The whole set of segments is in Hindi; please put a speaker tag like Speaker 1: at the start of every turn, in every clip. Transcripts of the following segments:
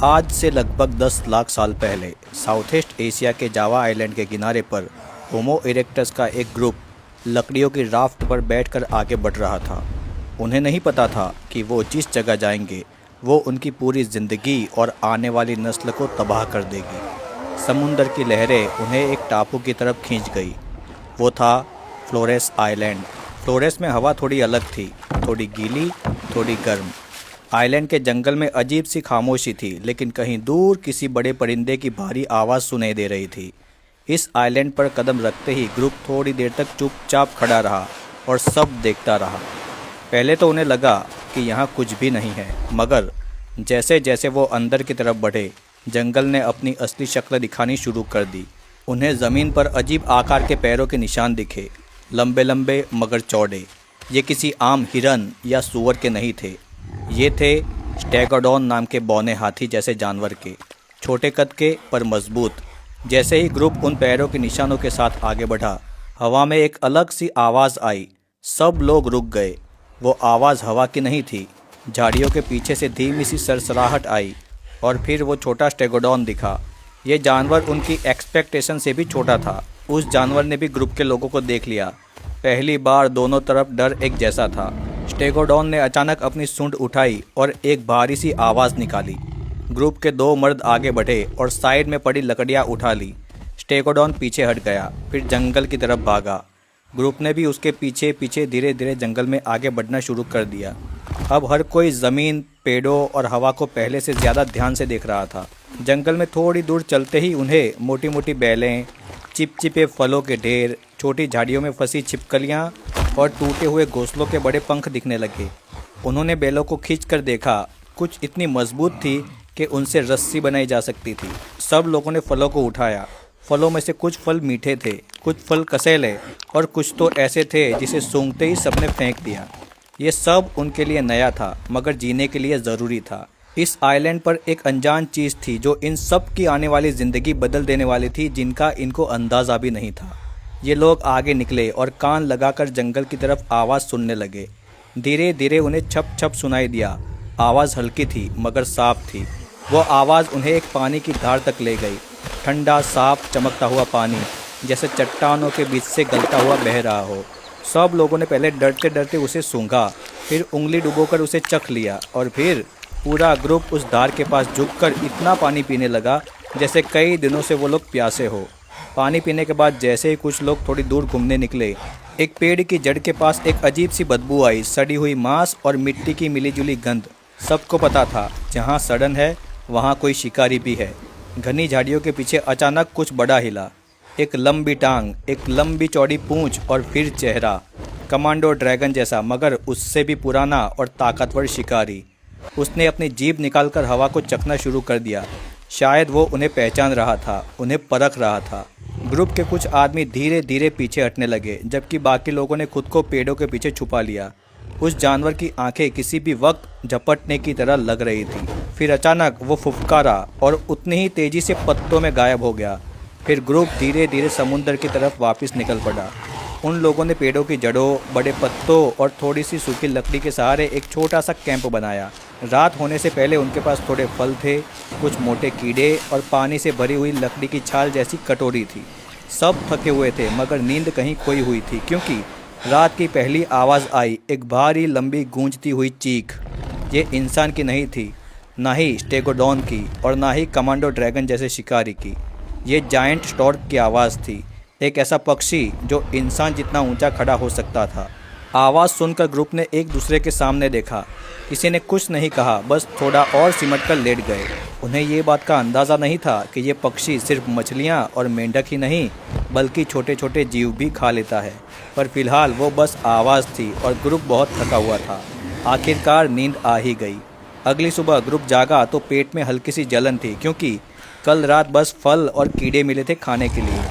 Speaker 1: आज से लगभग 10 लाख साल पहले साउथ ईस्ट एशिया के जावा आइलैंड के किनारे पर होमो इरेक्टस का एक ग्रुप लकड़ियों की राफ्ट पर बैठकर आगे बढ़ रहा था। उन्हें नहीं पता था कि वो जिस जगह जाएंगे वो उनकी पूरी ज़िंदगी और आने वाली नस्ल को तबाह कर देगी। समुंदर की लहरें उन्हें एक टापू की तरफ खींच गई। वो था फ्लोरेस आइलैंड। फ्लोरेस में हवा थोड़ी अलग थी, थोड़ी गीली, थोड़ी गर्म। आइलैंड के जंगल में अजीब सी खामोशी थी, लेकिन कहीं दूर किसी बड़े परिंदे की भारी आवाज़ सुनाई दे रही थी। इस आइलैंड पर कदम रखते ही ग्रुप थोड़ी देर तक चुपचाप खड़ा रहा और सब देखता रहा। पहले तो उन्हें लगा कि यहाँ कुछ भी नहीं है, मगर जैसे जैसे वो अंदर की तरफ बढ़े, जंगल ने अपनी असली शक्ल दिखानी शुरू कर दी। उन्हें ज़मीन पर अजीब आकार के पैरों के निशान दिखे, लंबे लंबे मगर चौड़े। ये किसी आम हिरन या सूअर के नहीं थे। ये थे स्टेगोडॉन नाम के बौने हाथी जैसे जानवर के, छोटे कद के पर मजबूत। जैसे ही ग्रुप उन पैरों के निशानों के साथ आगे बढ़ा, हवा में एक अलग सी आवाज़ आई। सब लोग रुक गए। वो आवाज़ हवा की नहीं थी। झाड़ियों के पीछे से धीमी सी सरसराहट आई और फिर वो छोटा स्टेगोडॉन दिखा। ये जानवर उनकी एक्सपेक्टेशन से भी छोटा था। उस जानवर ने भी ग्रुप के लोगों को देख लिया। पहली बार दोनों तरफ डर एक जैसा था। स्टेगोडॉन ने अचानक अपनी सूंड उठाई और एक भारी सी आवाज़ निकाली। ग्रुप के दो मर्द आगे बढ़े और साइड में पड़ी लकड़ियाँ उठा ली। स्टेगोडॉन पीछे हट गया, फिर जंगल की तरफ भागा। ग्रुप ने भी उसके पीछे पीछे धीरे धीरे जंगल में आगे बढ़ना शुरू कर दिया। अब हर कोई ज़मीन, पेड़ों और हवा को पहले से ज़्यादा ध्यान से देख रहा था। जंगल में थोड़ी दूर चलते ही उन्हें मोटी मोटी बेलें, चिपचिपे फलों के ढेर, छोटी झाड़ियों में फंसी छिपकलियाँ और टूटे हुए घोंसलों के बड़े पंख दिखने लगे। उन्होंने बेलों को खींचकर देखा। कुछ इतनी मजबूत थी कि उनसे रस्सी बनाई जा सकती थी। सब लोगों ने फलों को उठाया। फलों में से कुछ फल मीठे थे, कुछ फल कसेले और कुछ तो ऐसे थे जिसे सूंघते ही सबने फेंक दिया। ये सब उनके लिए नया था, मगर जीने के लिए ज़रूरी था। इस आइलैंड पर एक अनजान चीज़ थी जो इन सब की आने वाली ज़िंदगी बदल देने वाली थी, जिनका इनको अंदाज़ा भी नहीं था। ये लोग आगे निकले और कान लगाकर जंगल की तरफ आवाज़ सुनने लगे। धीरे धीरे उन्हें छप छप सुनाई दिया। आवाज़ हल्की थी मगर साफ थी। वो आवाज़ उन्हें एक पानी की धार तक ले गई। ठंडा, साफ, चमकता हुआ पानी, जैसे चट्टानों के बीच से गलता हुआ बह रहा हो। सब लोगों ने पहले डरते डरते उसे सूंघा, फिर उंगली डुबोकर उसे चख लिया और फिर पूरा ग्रुप उस धार के पास झुककर इतना पानी पीने लगा जैसे कई दिनों से वो लोग प्यासे हो। पानी पीने के बाद जैसे ही कुछ लोग थोड़ी दूर घूमने निकले, एक पेड़ की जड़ के पास एक अजीब सी बदबू आई। सड़ी हुई मांस और मिट्टी की मिलीजुली गंध। सबको पता था जहाँ सड़न है वहाँ कोई शिकारी भी है। घनी झाड़ियों के पीछे अचानक कुछ बड़ा हिला। एक लंबी टांग, एक लंबी चौड़ी पूंछ और फिर चेहरा। कमांडो ड्रैगन जैसा, मगर उससे भी पुराना और ताकतवर शिकारी। उसने अपनी जीभ निकालकर हवा को चखना शुरू कर दिया। शायद वो उन्हें पहचान रहा था, उन्हें परख रहा था। ग्रुप के कुछ आदमी धीरे धीरे पीछे हटने लगे, जबकि बाकी लोगों ने खुद को पेड़ों के पीछे छुपा लिया। उस जानवर की आंखें किसी भी वक्त झपटने की तरह लग रही थी। फिर अचानक वो फुफकारा और उतनी ही तेजी से पत्तों में गायब हो गया। फिर ग्रुप धीरे धीरे समुद्र की तरफ वापस निकल पड़ा। उन लोगों ने पेड़ों की जड़ों, बड़े पत्तों और थोड़ी सी सूखी लकड़ी के सहारे एक छोटा सा कैंप बनाया। रात होने से पहले उनके पास थोड़े फल थे, कुछ मोटे कीड़े और पानी से भरी हुई लकड़ी की छाल जैसी कटोरी थी। सब थके हुए थे, मगर नींद कहीं खोई हुई थी, क्योंकि रात की पहली आवाज़ आई, एक भारी लंबी गूंजती हुई चीख। ये इंसान की नहीं थी, ना ही स्टेगोडॉन की और ना ही कमांडो ड्रैगन जैसे शिकारी की। ये जायंट स्टॉर्क की आवाज़ थी, एक ऐसा पक्षी जो इंसान जितना ऊंचा खड़ा हो सकता था। आवाज़ सुनकर ग्रुप ने एक दूसरे के सामने देखा। किसी ने कुछ नहीं कहा, बस थोड़ा और सिमट कर लेट गए। उन्हें ये बात का अंदाज़ा नहीं था कि ये पक्षी सिर्फ मछलियाँ और मेंढक ही नहीं, बल्कि छोटे छोटे जीव भी खा लेता है। पर फिलहाल वो बस आवाज़ थी और ग्रुप बहुत थका हुआ था। आखिरकार नींद आ ही गई। अगली सुबह ग्रुप जागा तो पेट में हल्की सी जलन थी, क्योंकि कल रात बस फल और कीड़े मिले थे खाने के लिए।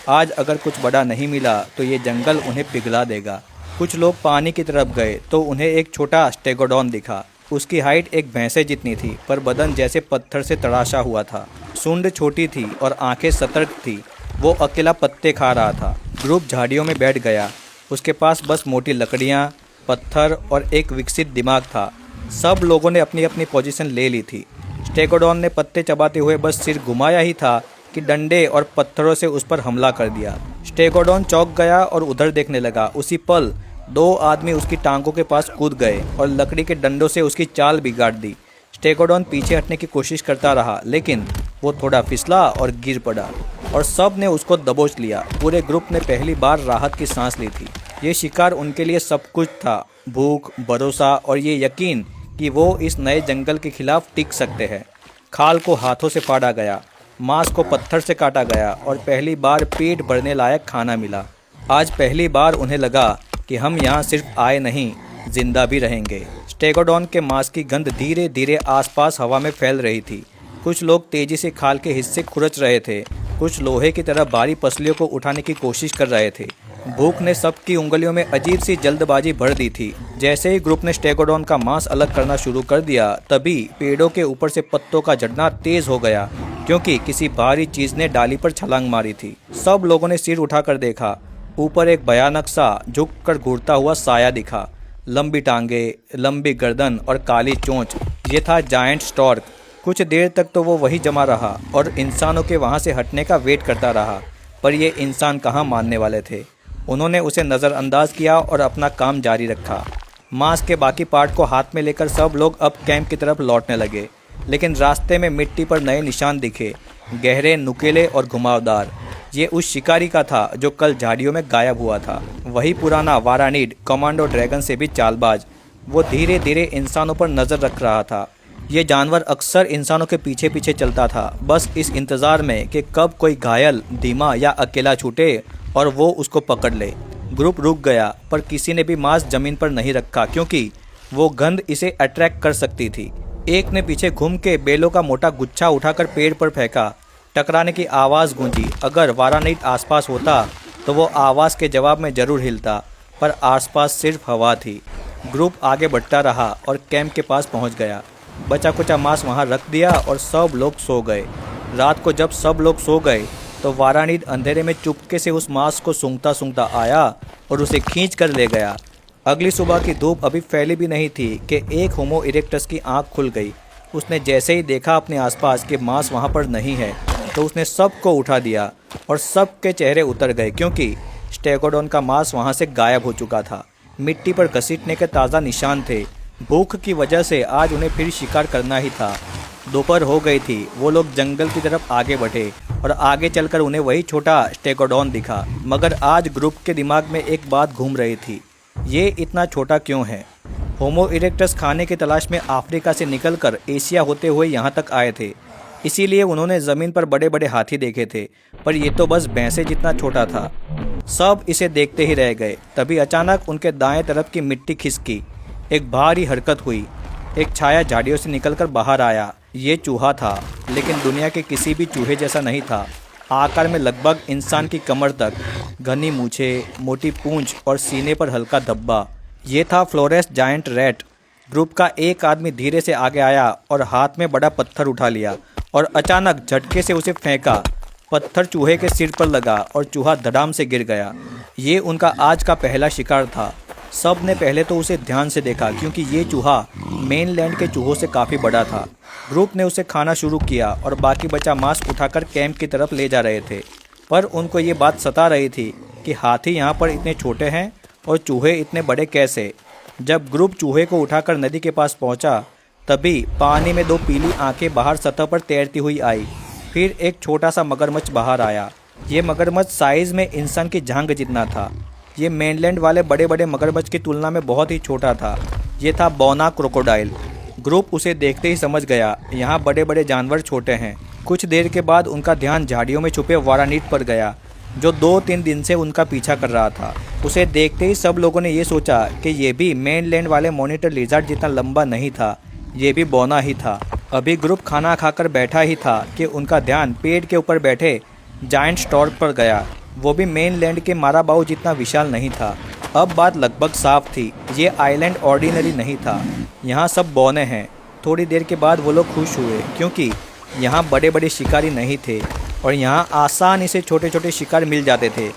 Speaker 1: आज अगर कुछ बड़ा नहीं मिला तो ये जंगल उन्हें पिघला देगा। कुछ लोग पानी की तरफ गए तो उन्हें एक छोटा स्टेगोडॉन दिखा। उसकी हाइट एक भैंसे जितनी थी, पर बदन जैसे पत्थर से तराशा हुआ था। सूंड छोटी थी और आंखें सतर्क थी। वो अकेला पत्ते खा रहा था। ग्रुप झाड़ियों में बैठ गया। उसके पास बस मोटी लकड़ियाँ, पत्थर और एक विकसित दिमाग था। सब लोगों ने अपनी अपनी पोजीशन ले ली थी। स्टेगोडॉन ने पत्ते चबाते हुए बस सिर घुमाया ही था कि डंडे और पत्थरों से उस पर हमला कर दिया। स्टेगोडॉन चौंक गया और उधर देखने लगा। उसी पल दो आदमी उसकी टांगों के पास कूद गए और लकड़ी के डंडों से उसकी चाल बिगाड़ दी। स्टेगोडॉन पीछे हटने की कोशिश करता रहा, लेकिन वो थोड़ा फिसला और गिर पड़ा और सब ने उसको दबोच लिया। पूरे ग्रुप ने पहली बार राहत की सांस ली थी। ये शिकार उनके लिए सब कुछ था, भूख, भरोसा और ये यकीन कि वो इस नए जंगल के खिलाफ टिक सकते हैं। खाल को हाथों से फाड़ा गया, मांस को पत्थर से काटा गया और पहली बार पेट भरने लायक खाना मिला। आज पहली बार उन्हें लगा कि हम यहाँ सिर्फ आए नहीं, जिंदा भी रहेंगे। स्टेगोडॉन के मांस की गंध धीरे धीरे आसपास हवा में फैल रही थी। कुछ लोग तेजी से खाल के हिस्से खुरच रहे थे, कुछ लोहे की तरह भारी पसलियों को उठाने की कोशिश कर रहे थे। भूख ने सबकी उंगलियों में अजीब सी जल्दबाजी भर दी थी। जैसे ही ग्रुप ने स्टेगोडॉन का मांस अलग करना शुरू कर दिया, तभी पेड़ों के ऊपर से पत्तों का झड़ना तेज हो गया, क्योंकि किसी भारी चीज ने डाली पर छलांग मारी थी। सब लोगों ने सिर उठाकर देखा। ऊपर एक भयानक सा झुक कर घूरता हुआ साया दिखा। लंबी टांगे, लंबी गर्दन और काली चोंच। ये था जायंट स्टॉर्क। कुछ देर तक तो वो वही जमा रहा और इंसानों के वहाँ से हटने का वेट करता रहा, पर ये इंसान कहाँ मानने वाले थे। उन्होंने उसे नज़रअंदाज किया और अपना काम जारी रखा। मांस के बाकी पार्ट को हाथ में लेकर सब लोग अब कैंप की तरफ लौटने लगे, लेकिन रास्ते में मिट्टी पर नए निशान दिखे, गहरे, नुकीले और घुमावदार। ये उस शिकारी का था जो कल झाड़ियों में गायब हुआ था। वही पुराना वारानीड, कमांडो ड्रैगन से भी चालबाज। वो धीरे धीरे इंसानों पर नज़र रख रहा था। ये जानवर अक्सर इंसानों के पीछे पीछे चलता था, बस इस इंतज़ार में कि कब कोई घायल, धीमा या अकेला छूटे और वो उसको पकड़ ले। ग्रुप रुक गया, पर किसी ने भी मांस जमीन पर नहीं रखा, क्योंकि वो गंध इसे अट्रैक्ट कर सकती थी। एक ने पीछे घूम के बेलों का मोटा गुच्छा उठाकर पेड़ पर फेंका। टकराने की आवाज़ गूंजी। अगर वारानीड आसपास होता तो वो आवाज़ के जवाब में जरूर हिलता, पर आसपास सिर्फ हवा थी। ग्रुप आगे बढ़ता रहा और कैंप के पास पहुंच गया। बचा कुचा मांस वहां रख दिया और सब लोग सो गए। रात को जब सब लोग सो गए तो वारानीड अंधेरे में चुपके से उस मांस को सूंघता सूंघता आया और उसे खींच कर ले गया। अगली सुबह की धूप अभी फैली भी नहीं थी कि एक होमो इरेक्टस की आंख खुल गई। उसने जैसे ही देखा अपने आसपास कि मांस वहां पर नहीं है, तो उसने सबको उठा दिया और सबके चेहरे उतर गए, क्योंकि स्टेगोडॉन का मांस वहां से गायब हो चुका था। मिट्टी पर घसीटने के ताज़ा निशान थे। भूख की वजह से आज उन्हें फिर शिकार करना ही था। दोपहर हो गई थी। वो लोग जंगल की तरफ आगे बढ़े और आगे चलकर उन्हें वही छोटा स्टेगोडॉन दिखा। मगर आज ग्रुप के दिमाग में एक बात घूम रही थी, ये इतना छोटा क्यों है? होमो इरेक्टस खाने की तलाश में अफ्रीका से निकलकर एशिया होते हुए यहाँ तक आए थे, इसीलिए उन्होंने ज़मीन पर बड़े बड़े हाथी देखे थे, पर ये तो बस भैंसे जितना छोटा था। सब इसे देखते ही रह गए। तभी अचानक उनके दाएं तरफ की मिट्टी खिसकी। एक भारी हरकत हुई। एक छाया झाड़ियों से निकलकर बाहर आया। ये चूहा था, लेकिन दुनिया के किसी भी चूहे जैसा नहीं था। आकार में लगभग इंसान की कमर तक, घनी मूछें, मोटी पूंछ और सीने पर हल्का धब्बा। ये था फ्लोरेस जायंट रैट। ग्रुप का एक आदमी धीरे से आगे आया और हाथ में बड़ा पत्थर उठा लिया और अचानक झटके से उसे फेंका। पत्थर चूहे के सिर पर लगा और चूहा धड़ाम से गिर गया। ये उनका आज का पहला शिकार था। सब ने पहले तो उसे ध्यान से देखा, क्योंकि ये चूहा मेनलैंड के चूहों से काफ़ी बड़ा था। ग्रुप ने उसे खाना शुरू किया और बाकी बचा मांस उठाकर कैंप की तरफ ले जा रहे थे, पर उनको ये बात सता रही थी कि हाथी यहाँ पर इतने छोटे हैं और चूहे इतने बड़े कैसे। जब ग्रुप चूहे को उठाकर नदी के पास पहुँचा, तभी पानी में दो पीली आंखें बाहर सतह पर तैरती हुई आई। फिर एक छोटा सा मगरमच्छ बाहर आया। ये मगरमच्छ साइज़ में इंसान की जांघ जितना था। ये मेनलैंड वाले बड़े बड़े मगरमच्छ की तुलना में बहुत ही छोटा था। ये था बोना क्रोकोडाइल। ग्रुप उसे देखते ही समझ गया, यहाँ बड़े बड़े जानवर छोटे हैं। कुछ देर के बाद उनका ध्यान झाड़ियों में छुपे वारानीड पर गया, जो 2-3 दिन से उनका पीछा कर रहा था। उसे देखते ही सब लोगों ने ये सोचा कि ये भी मेनलैंड वाले मॉनिटर लिजार्ड जितना लंबा नहीं था, ये भी बोना ही था। अभी ग्रुप खाना खाकर बैठा ही था कि उनका ध्यान पेड़ के ऊपर बैठे जायंट स्टॉर्क पर गया। वो भी मेनलैंड के माराबाऊ जितना विशाल नहीं था। अब बात लगभग साफ थी, ये आइलैंड ऑर्डिनरी नहीं था। यहाँ सब बौने हैं। थोड़ी देर के बाद वो लोग खुश हुए, क्योंकि यहाँ बड़े बड़े शिकारी नहीं थे और यहाँ आसानी से छोटे छोटे शिकार मिल जाते थे।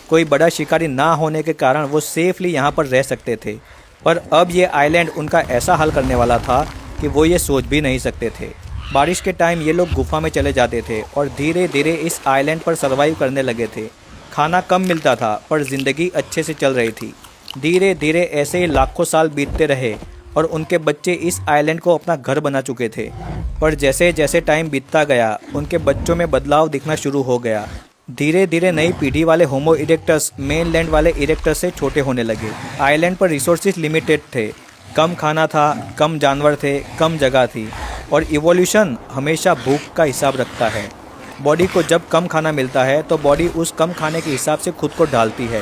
Speaker 1: कोई बड़ा शिकारी ना होने के कारण वो सेफली यहाँ पर रह सकते थे। पर अब ये आइलैंड उनका ऐसा हाल करने वाला था कि वो ये सोच भी नहीं सकते थे। बारिश के टाइम ये लोग गुफा में चले जाते थे और धीरे धीरे इस आइलैंड पर सर्वाइव करने लगे थे। खाना कम मिलता था पर ज़िंदगी अच्छे से चल रही थी। धीरे धीरे ऐसे ही लाखों साल बीतते रहे और उनके बच्चे इस आइलैंड को अपना घर बना चुके थे। पर जैसे जैसे टाइम बीतता गया उनके बच्चों में बदलाव दिखना शुरू हो गया। धीरे धीरे नई पीढ़ी वाले होमो इरेक्टस मेनलैंड वाले इरेक्टस से छोटे होने लगे। आइलैंड पर रिसोर्सेज लिमिटेड थे, कम खाना था, कम जानवर थे, कम जगह थी और इवोल्यूशन हमेशा भूख का हिसाब रखता है। बॉडी को जब कम खाना मिलता है तो बॉडी उस कम खाने के हिसाब से खुद को ढालती है।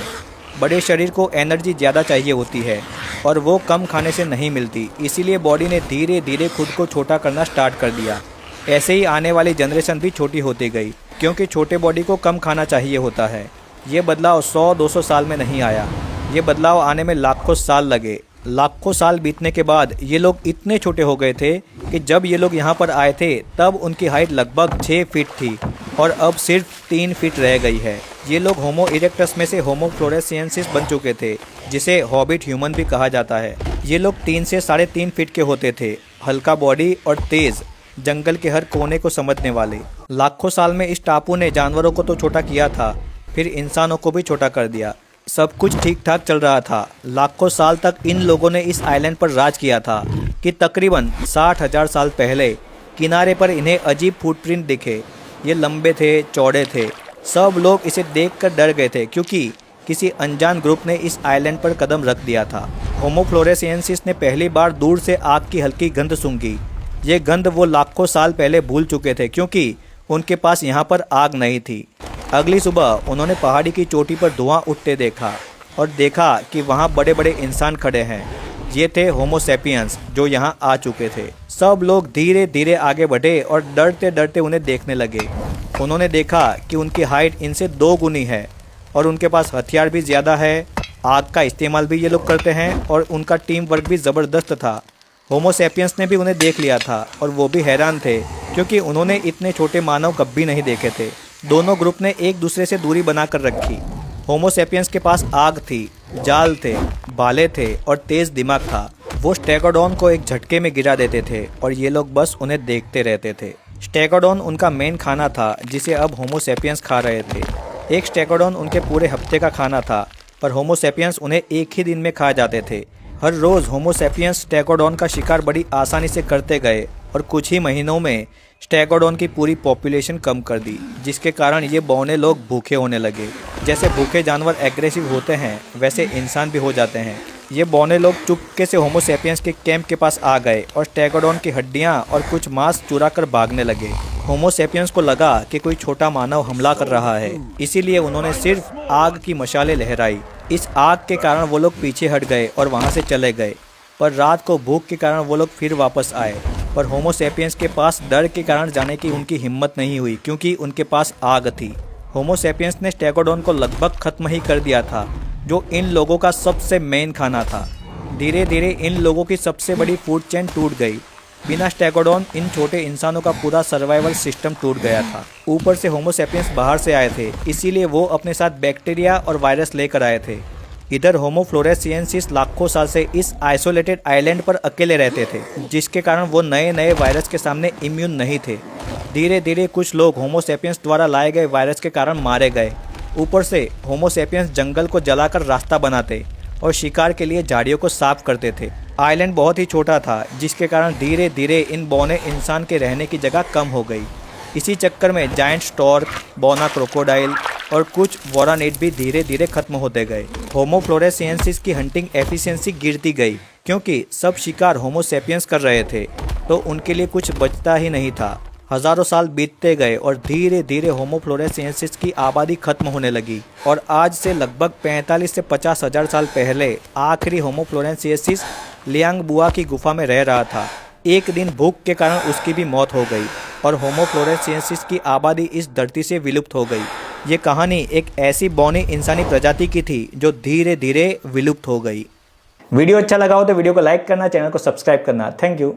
Speaker 1: बड़े शरीर को एनर्जी ज़्यादा चाहिए होती है और वो कम खाने से नहीं मिलती, इसीलिए बॉडी ने धीरे धीरे खुद को छोटा करना स्टार्ट कर दिया। ऐसे ही आने वाली जनरेशन भी छोटी होती गई क्योंकि छोटे बॉडी को कम खाना चाहिए होता है। ये बदलाव 100-200 साल में नहीं आया, ये बदलाव आने में लाखों साल लगे। लाखों साल बीतने के बाद ये लोग इतने छोटे हो गए थे कि जब ये लोग यहाँ पर आए थे तब उनकी हाइट लगभग 6 फीट थी और अब सिर्फ 3 फीट रह गई है। ये लोग होमो इरेक्टस में से होमो फ्लोरेंसियंसिस बन चुके थे, जिसे हॉबिट ह्यूमन भी कहा जाता है। ये लोग 3 से 3.5 फीट के होते थे, हल्का बॉडी और तेज़, जंगल के हर कोने को समझने वाले। लाखों साल में इस टापू ने जानवरों को तो छोटा किया था, फिर इंसानों को भी छोटा कर दिया। सब कुछ ठीक ठाक चल रहा था। लाखों साल तक इन लोगों ने इस आइलैंड पर राज किया था कि तकरीबन 60,000 साल पहले किनारे पर इन्हें अजीब फुटप्रिंट दिखे। ये लंबे थे, चौड़े थे। सब लोग इसे देखकर डर गए थे क्योंकि किसी अनजान ग्रुप ने इस आइलैंड पर कदम रख दिया था। होमो फ्लोरेंसियंसिस ने पहली बार दूर से आग की हल्की गंध सूंघी। ये गंध वो लाखों साल पहले भूल चुके थे क्योंकि उनके पास यहाँ पर आग नहीं थी। अगली सुबह उन्होंने पहाड़ी की चोटी पर धुआं उठते देखा और देखा कि वहाँ बड़े बड़े इंसान खड़े हैं। ये थे होमो सैपियंस जो यहाँ आ चुके थे। सब लोग धीरे धीरे आगे बढ़े और डरते डरते उन्हें देखने लगे। उन्होंने देखा कि उनकी हाइट इनसे 2 गुनी है और उनके पास हथियार भी ज़्यादा है। आग का इस्तेमाल भी ये लोग करते हैं और उनका टीम वर्क भी ज़बरदस्त था। होमो सैपियंस ने भी उन्हें देख लिया था और वो भी हैरान थे क्योंकि उन्होंने इतने छोटे मानव कभी नहीं देखे थे। दोनों ग्रुप ने एक दूसरे से दूरी बनाकर रखी। होमो सैपियंस के पास आग थी, जाल थे, भाले थे और तेज़ दिमाग था। वो स्टेगोडॉन को एक झटके में गिरा देते थे और ये लोग बस उन्हें देखते रहते थे। स्टेगोडॉन उनका मेन खाना था जिसे अब होमो सैपियंस खा रहे थे। एक स्टेगोडॉन उनके पूरे हफ्ते का खाना था पर होमो सैपियंस उन्हें एक ही दिन में खा जाते थे। हर रोज़ होमो सैपियंस स्टेगोडॉन का शिकार बड़ी आसानी से करते गए और कुछ ही महीनों में स्टेगोडॉन की पूरी पॉपुलेशन कम कर दी, जिसके कारण ये बौने लोग भूखे होने लगे। जैसे भूखे जानवर एग्रेसिव होते हैं वैसे इंसान भी हो जाते हैं। ये बौने लोग चुपके से होमो सैपियंस के कैंप के पास आ गए और स्टेगोडॉन की हड्डियां और कुछ मांस चुरा कर भागने लगे। होमो सैपियंस को लगा कि कोई छोटा मानव हमला कर रहा है, इसीलिए उन्होंने सिर्फ आग की मशालें लहराई। इस आग के कारण वो लोग पीछे हट गए और वहाँ से चले गए। पर रात को भूख के कारण वो लोग फिर वापस आए, पर होमो सैपियंस के पास डर के कारण जाने की उनकी हिम्मत नहीं हुई क्योंकि उनके पास आग थी। होमो सैपियंस ने स्टेगोडॉन को लगभग खत्म ही कर दिया था, जो इन लोगों का सबसे मेन खाना था। धीरे धीरे इन लोगों की सबसे बड़ी फूड चेन टूट गई। बिना स्टेगोडॉन इन छोटे इंसानों का पूरा सर्वाइवल सिस्टम टूट गया था। ऊपर से होमो सैपियंस बाहर से आए थे, इसीलिए वो अपने साथ बैक्टीरिया और वायरस लेकर आए थे। इधर होमो फ्लोरेंसियंसिस लाखों साल से इस आइसोलेटेड आइलैंड पर अकेले रहते थे, जिसके कारण वो नए नए वायरस के सामने इम्यून नहीं थे। धीरे धीरे कुछ लोग होमो सैपियंस द्वारा लाए गए वायरस के कारण मारे गए। ऊपर से होमो सैपियंस जंगल को जलाकर रास्ता बनाते और शिकार के लिए झाड़ियों को साफ करते थे। आइलैंड बहुत ही छोटा था, जिसके कारण धीरे धीरे इन बौने इंसान के रहने की जगह कम हो गई। इसी चक्कर में जायंट स्टॉर्क, बौना क्रोकोडाइल और कुछ वोरानिड भी धीरे धीरे खत्म होते गए। होमो फ्लोरेंसियंसिस की हंटिंग एफिशिएंसी गिरती गई क्योंकि सब शिकार होमो सैपियंस कर रहे थे, तो उनके लिए कुछ बचता ही नहीं था। हज़ारों साल बीतते गए और धीरे धीरे होमो फ्लोरेंसियंसिस की आबादी खत्म होने लगी और आज से लगभग 45 से 50 हज़ार साल पहले आखिरी होमो फ्लोरेंसियंसिस लियांगबुआ की गुफा में रह रहा था। एक दिन भूख के कारण उसकी भी मौत हो गई और होमो फ्लोरेंसियंसिस की आबादी इस धरती से विलुप्त हो गई। ये कहानी एक ऐसी बौनी इंसानी प्रजाति की थी जो धीरे धीरे विलुप्त हो गई। वीडियो अच्छा लगा हो तो वीडियो को लाइक करना, चैनल को सब्सक्राइब करना। Thank you.